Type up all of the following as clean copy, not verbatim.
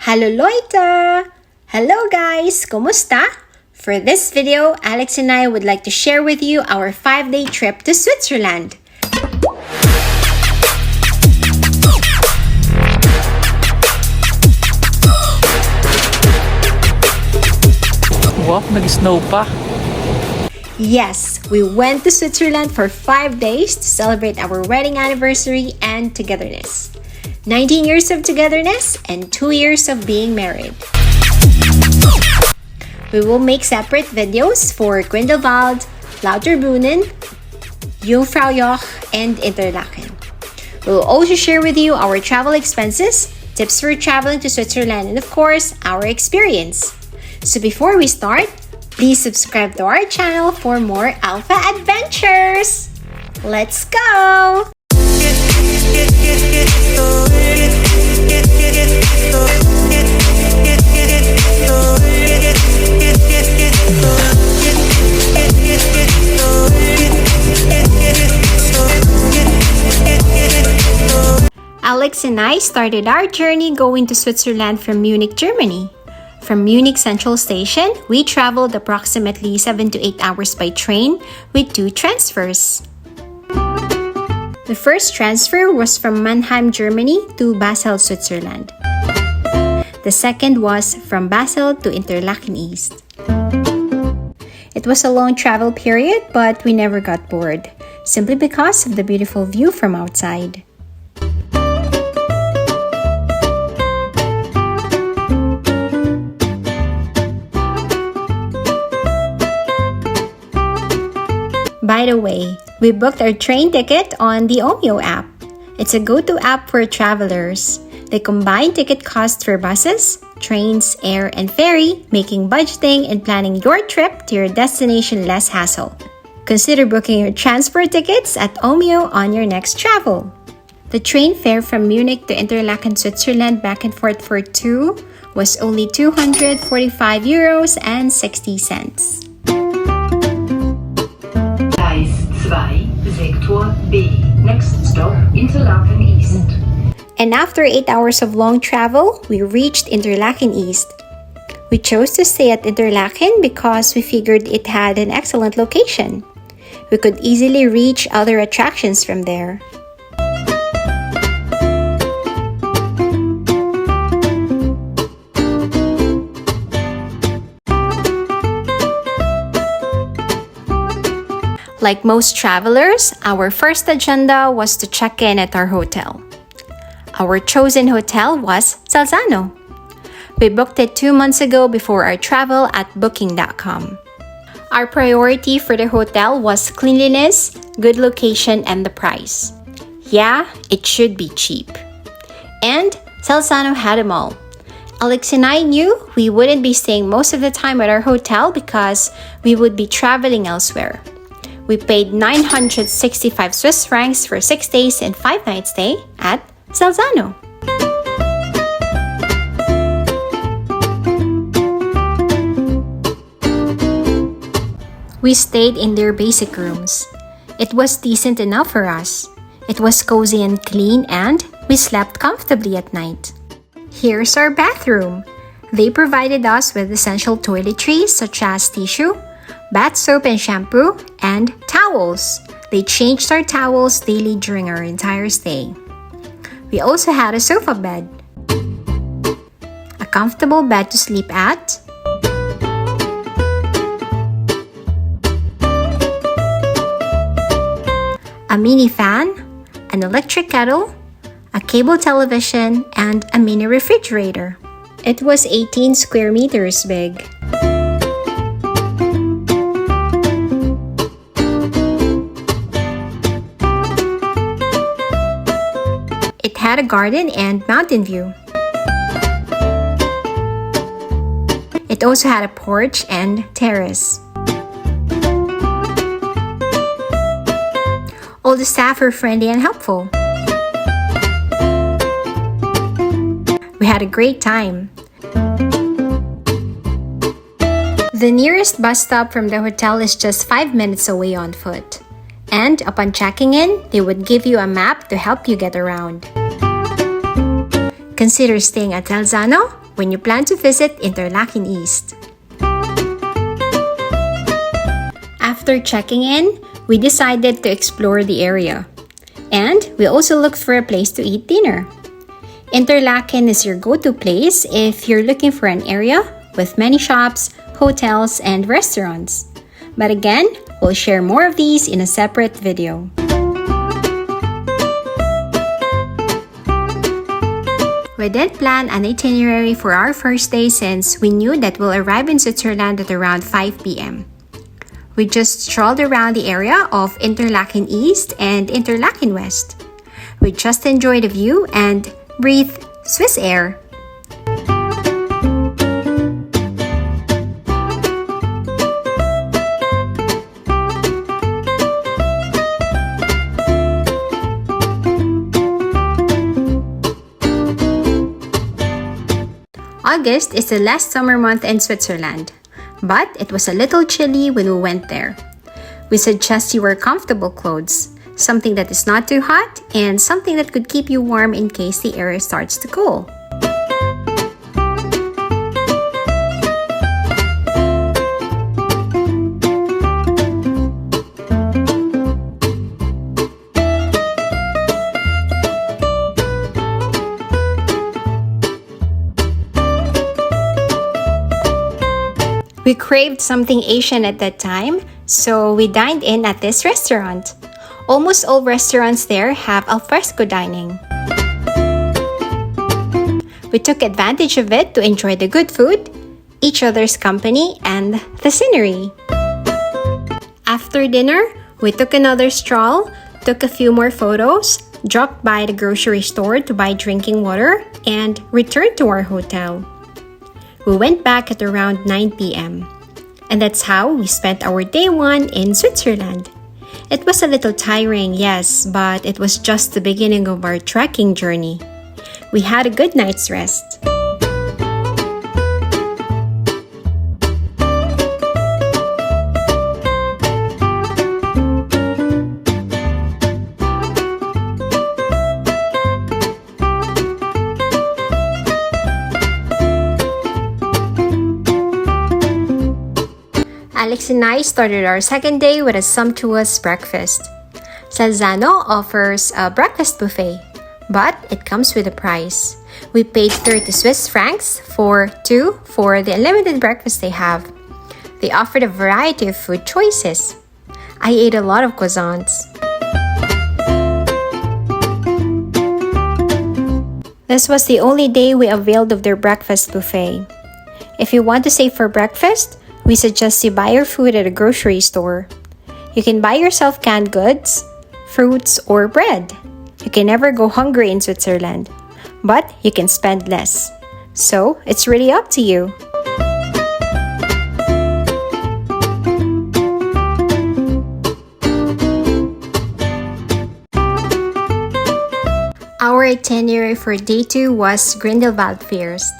Hallo Leute! Hello guys! Kumusta? For this video, Alex and I would like to share with you our 5-day trip to Switzerland. Wow, nag-snow pa. Yes, we went to Switzerland for 5 days to celebrate our wedding anniversary and togetherness. 19 years of togetherness and 2 years of being married. We will make separate videos for Grindelwald, Lauterbrunnen, Jungfraujoch, and Interlaken. We will also share with you our travel expenses, tips for traveling to Switzerland, and of course, our experience. So before we start, please subscribe to our channel for more Alpha adventures! Let's go! Alex and I started our journey going to Switzerland from Munich, Germany. From Munich Central Station, we traveled approximately 7 to 8 hours by train with 2 transfers. The first transfer was from Mannheim, Germany to Basel, Switzerland. The second was from Basel to Interlaken East. It was a long travel period, but we never got bored, simply because of the beautiful view from outside. By the way, we booked our train ticket on the Omio app. It's a go-to app for travelers. They combine ticket costs for buses, trains, air, and ferry, making budgeting and planning your trip to your destination less hassle. Consider booking your transport tickets at Omio on your next travel. The train fare from Munich to Interlaken, Switzerland back and forth for 2 was only €245.60. Sektor B. Next stop, Interlaken East. And after 8 hours of long travel, we reached Interlaken East. We chose to stay at Interlaken because we figured it had an excellent location. We could easily reach other attractions from there. Like most travelers, our first agenda was to check in at our hotel. Our chosen hotel was Salzano. We booked it 2 months ago before our travel at booking.com. Our priority for the hotel was cleanliness, good location, and the price. Yeah, it should be cheap. And Salzano had them all. Alex and I knew we wouldn't be staying most of the time at our hotel because we would be traveling elsewhere. We paid 965 Swiss francs for 6 days and 5 nights stay at Salzano. We stayed in their basic rooms. It was decent enough for us. It was cozy and clean, and we slept comfortably at night. Here's our bathroom. They provided us with essential toiletries such as tissue, bath soap and shampoo, and towels. They changed our towels daily during our entire stay. We also had a sofa bed, a comfortable bed to sleep at, a mini fan, an electric kettle, a cable television, and a mini refrigerator. It was 18 square meters big. It had a garden and mountain view. It also had a porch and terrace. All the staff were friendly and helpful. We had a great time. The nearest bus stop from the hotel is just 5 minutes away on foot. And upon checking in, they would give you a map to help you get around. Consider staying at Salzano? when you plan to visit Interlaken East. After checking in, we decided to explore the area. And we also looked for a place to eat dinner. Interlaken is your go-to place if you're looking for an area with many shops, hotels, and restaurants. But again, we'll share more of these in a separate video. We did plan an itinerary for our first day since we knew that we'll arrive in Switzerland at around 5 p.m. We just strolled around the area of Interlaken East and Interlaken West. We just enjoyed the view and breathed Swiss air. August is the last summer month in Switzerland, but it was a little chilly when we went there. We suggest you wear comfortable clothes, something that is not too hot, and something that could keep you warm in case the area starts to cool. We craved something Asian at that time, so we dined in at this restaurant. Almost all restaurants there have alfresco dining. We took advantage of it to enjoy the good food, each other's company, and the scenery. After dinner, we took another stroll, took a few more photos, dropped by the grocery store to buy drinking water, and returned to our hotel. We went back at around 9 p.m. And that's how we spent our day 1 in Switzerland. It was a little tiring, yes, but it was just the beginning of our trekking journey. We had a good night's rest. Alex and I started our second day with a sumptuous breakfast. Salzano offers a breakfast buffet, but it comes with a price. We paid 30 Swiss francs for two for the unlimited breakfast they have. They offered a variety of food choices. I ate a lot of croissants. This was the only day we availed of their breakfast buffet. If you want to save for breakfast, we suggest you buy your food at a grocery store. You can buy yourself canned goods, fruits, or bread. You can never go hungry in Switzerland, but you can spend less. So, it's really up to you. Our itinerary for day 2 was Grindelwalf First.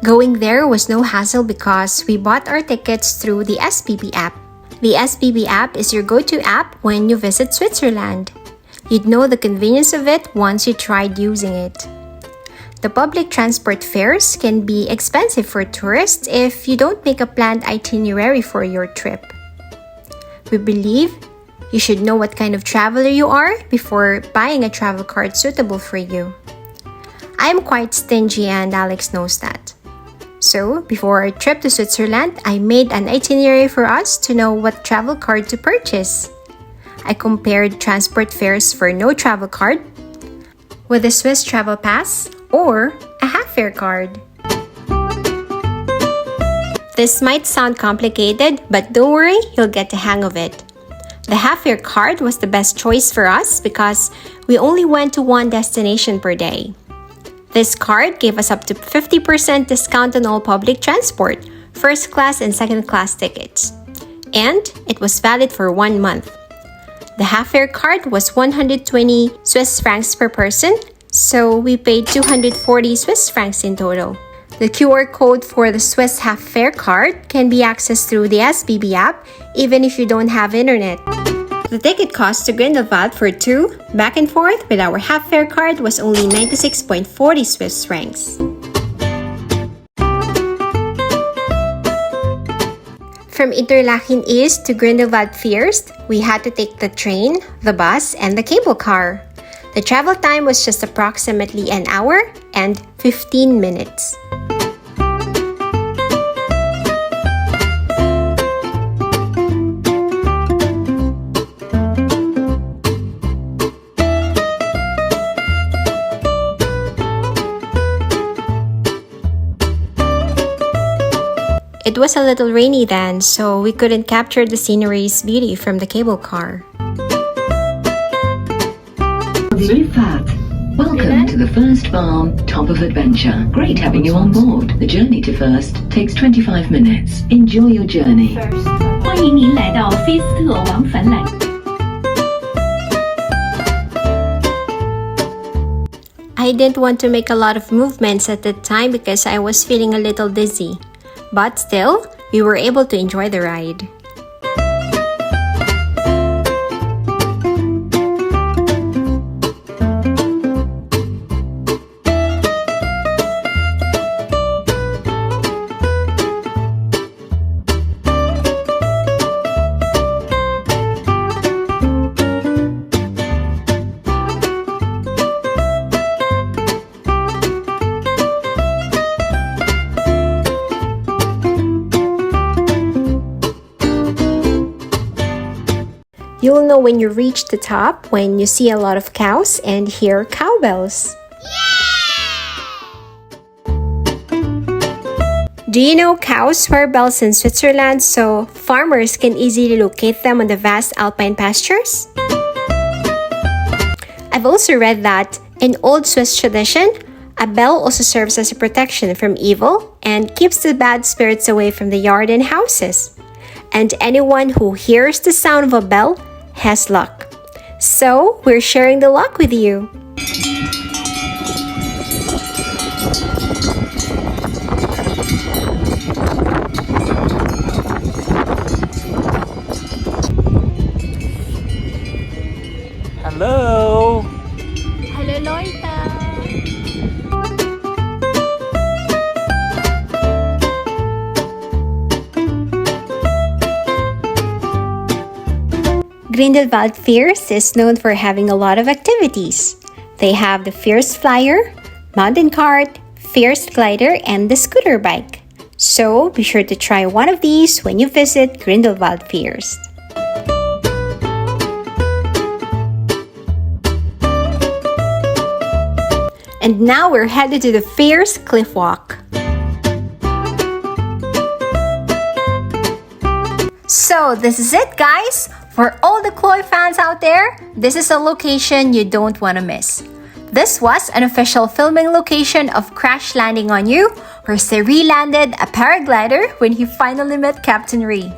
Going there was no hassle because we bought our tickets through the SBB app. The SBB app is your go-to app when you visit Switzerland. You'd know the convenience of it once you tried using it. The public transport fares can be expensive for tourists if you don't make a planned itinerary for your trip. We believe you should know what kind of traveler you are before buying a travel card suitable for you. I'm quite stingy and Alex knows that. So, before our trip to Switzerland, I made an itinerary for us to know what travel card to purchase. I compared transport fares for no travel card with a Swiss travel pass or a half-fare card. This might sound complicated, but don't worry, you'll get the hang of it. The half-fare card was the best choice for us because we only went to one destination per day. This card gave us up to 50% discount on all public transport, first class and second class tickets. And it was valid for 1 month. The half-fare card was 120 Swiss francs per person, so we paid 240 Swiss francs in total. The QR code for the Swiss half-fare card can be accessed through the SBB app even if you don't have internet. The ticket cost to Grindelwald for 2 back and forth with our half-fare card was only 96.40 Swiss francs. from Interlaken East to Grindelwald First, we had to take the train, the bus, and the cable car. The travel time was just approximately an hour and 15 minutes. It was a little rainy then, so we couldn't capture the scenery's beauty from the cable car. Welcome to the First Farm, Top of Adventure. Great having you on board. The journey to First takes 25 minutes. Enjoy your journey. 欢迎您来到菲斯特往返缆。I didn't want to make a lot of movements at that time because I was feeling a little dizzy. But still, we were able to enjoy the ride. You'll know when you reach the top when you see a lot of cows and hear cowbells. Do you know cows swear bells in Switzerland so farmers can easily locate them on the vast alpine pastures? I've also read that in old Swiss tradition, a bell also serves as a protection from evil and keeps the bad spirits away from the yard and houses. And anyone who hears the sound of a bell has luck. So, we're sharing the luck with you. Hello! Hallo Leute! Grindelwald First is known for having a lot of activities. They have the First Flyer, mountain cart, First Glider, and the scooter bike. So be sure to try one of these when you visit Grindelwald First. And now we're headed to the First Cliff Walk. So this is it, guys. For all the Chloe fans out there, this is a location you don't want to miss. This was an official filming location of Crash Landing on You, where Siri landed a paraglider when he finally met Captain Ree.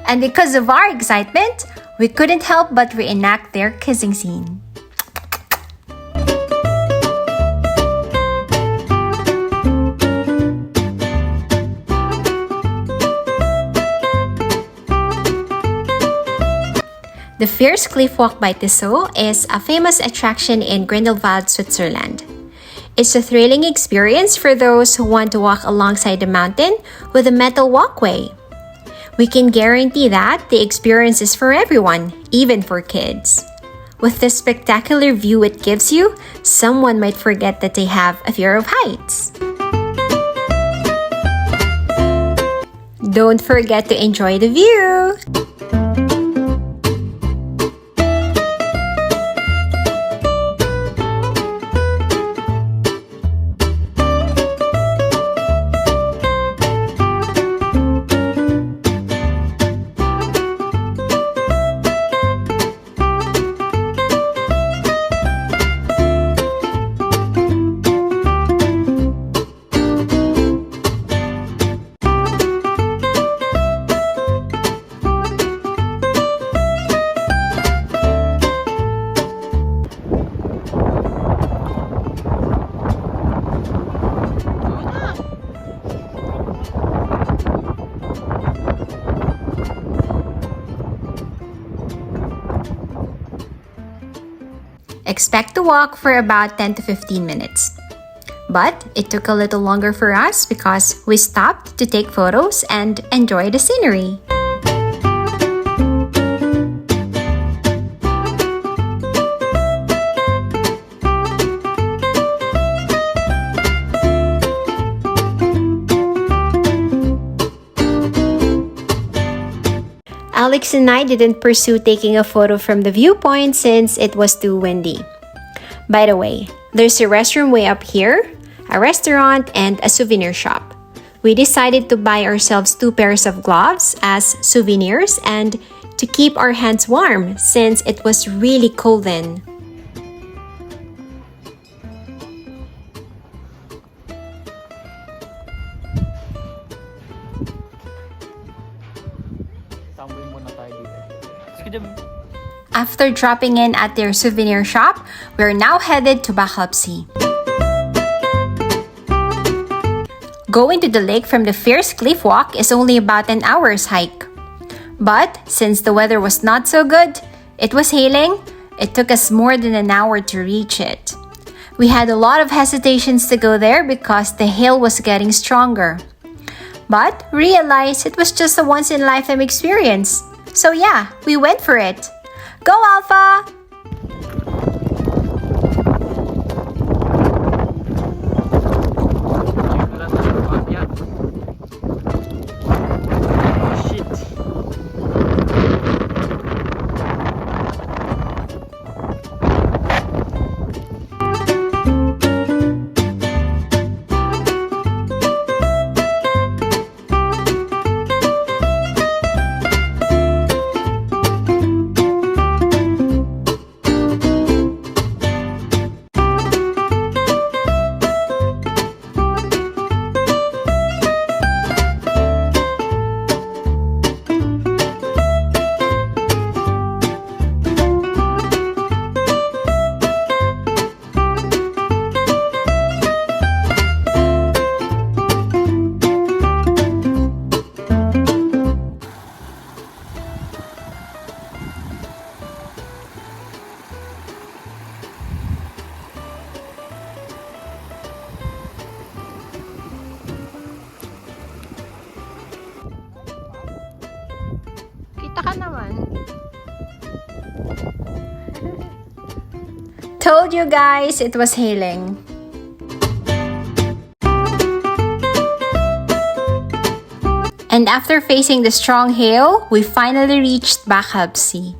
And because of our excitement, we couldn't help but reenact their kissing scene. The First Cliff Walk by Tissot is a famous attraction in Grindelwald, Switzerland. It's a thrilling experience for those who want to walk alongside the mountain with a metal walkway. We can guarantee that the experience is for everyone, even for kids. With the spectacular view it gives you, someone might forget that they have a fear of heights. Don't forget to enjoy the view! expect to walk for about 10 to 15 minutes. But it took a little longer for us because we stopped to take photos and enjoy the scenery. Alex and I didn't pursue taking a photo from the viewpoint since it was too windy. By the way, there's a restroom way up here, a restaurant, and a souvenir shop. We decided to buy ourselves 2 pairs of gloves as souvenirs and to keep our hands warm since it was really cold then. Tambay muna tayo dito. Sige, Jam. After dropping in at their souvenir shop, we're now headed to Bakalpsi. Going to the lake from the Fierce Cliff Walk is only about an hour's hike. But since the weather was not so good, it was hailing, it took us more than an hour to reach it. We had a lot of hesitations to go there because the hail was getting stronger. But realized it was just a once-in-a-lifetime experience. So yeah, we went for it. Go Alpha! Kita ka naman. Told you guys, it was hailing. And after facing the strong hail, we finally reached Bakalpsi.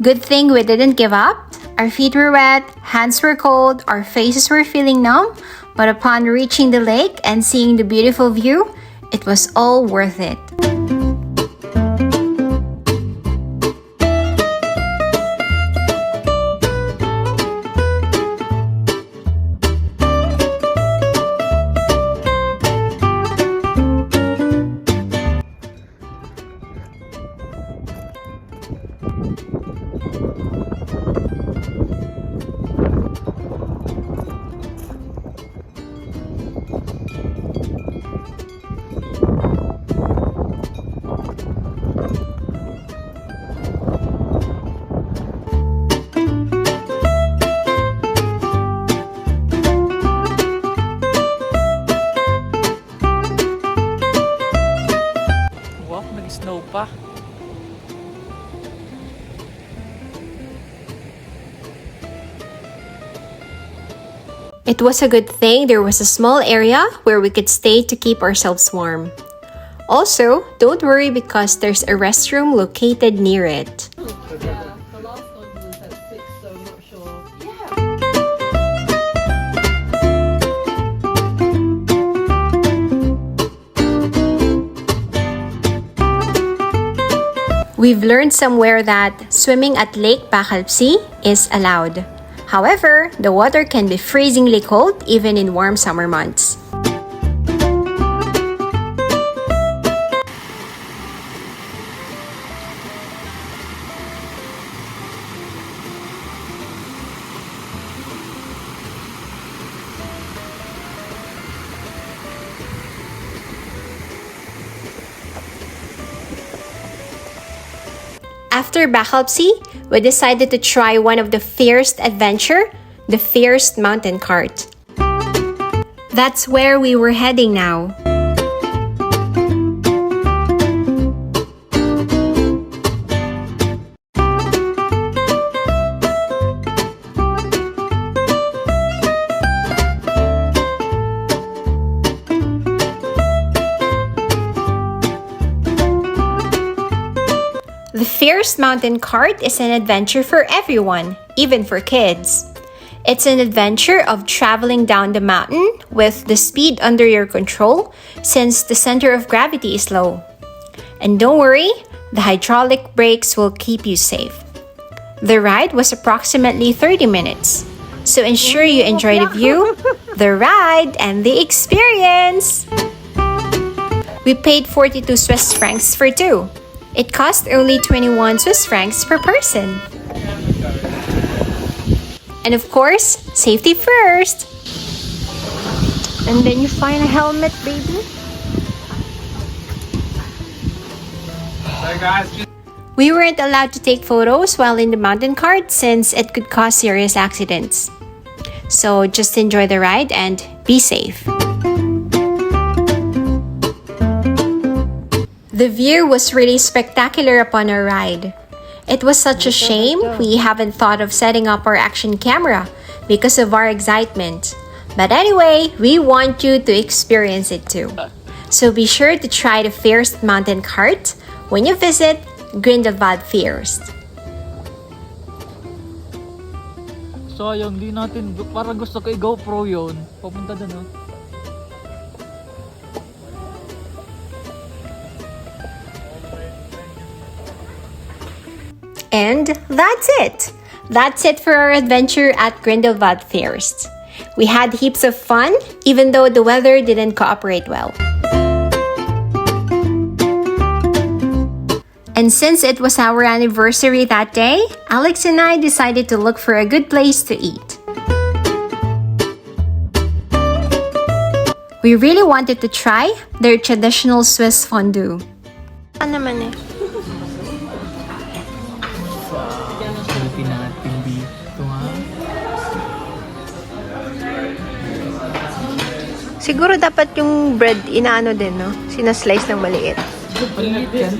Good thing we didn't give up. Our feet were wet, hands were cold, our faces were feeling numb, but upon reaching the lake and seeing the beautiful view, it was all worth it. Nag-snow pa. It was a good thing there was a small area where we could stay to keep ourselves warm. Also, don't worry because there's a restroom located near it. Yeah, the last one was at 6, so I'm not sure. We've learned somewhere that swimming at Lake Bakalpsi is allowed. However, the water can be freezingly cold even in warm summer months. After Bachelpsy, we decided to try one of the First adventure, the First mountain cart. That's where we were heading now. The First mountain cart is an adventure for everyone, even for kids. It's an adventure of traveling down the mountain with the speed under your control since the center of gravity is low. And don't worry, the hydraulic brakes will keep you safe. The ride was approximately 30 minutes, so ensure you enjoy the view, the ride, and the experience! We paid 42 Swiss francs for two. It cost only 21 Swiss francs per person. And of course, safety first. And then you find a helmet, baby. We weren't allowed to take photos while in the mountain cart since it could cause serious accidents. So just enjoy the ride and be safe. The view was really spectacular upon our ride. It was such a shame we haven't thought of setting up our action camera because of our excitement. But anyway, we want you to experience it too. So be sure to try the First mountain cart when you visit Grindelwald First. Sayang, di natin, parang gusto ko i-GoPro yun. Papunta dun, oh. And that's it! That's it for our adventure at Grindelwald First. We had heaps of fun, even though the weather didn't cooperate well. And since it was our anniversary that day, Alex and I decided to look for a good place to eat. We really wanted to try their traditional Swiss fondue. Ano naman eh? Salty natin dito, ha? Siguro dapat yung bread inaano din, no? Sinaslice ng maliit. Palit yan.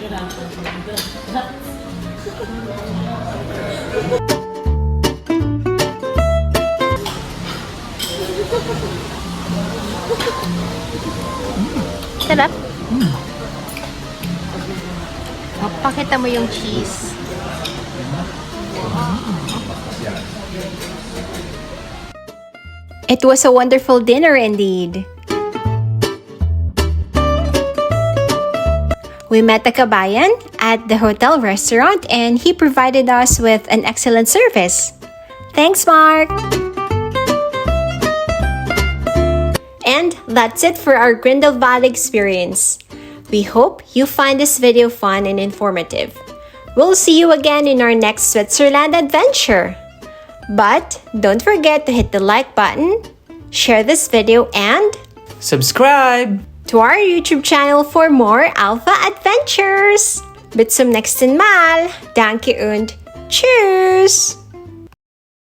Sarap. Pakita mo yung cheese. It was a wonderful dinner indeed. We met the kabayan at the hotel restaurant and he provided us with an excellent service. Thanks, Mark! And that's it for our Grindelwald experience. We hope you find this video fun and informative. We'll see you again in our next Switzerland adventure. But don't forget to hit the like button, share this video, and subscribe to our YouTube channel for more Alpha adventures. Bis zum nächsten Mal. Danke und tschüss!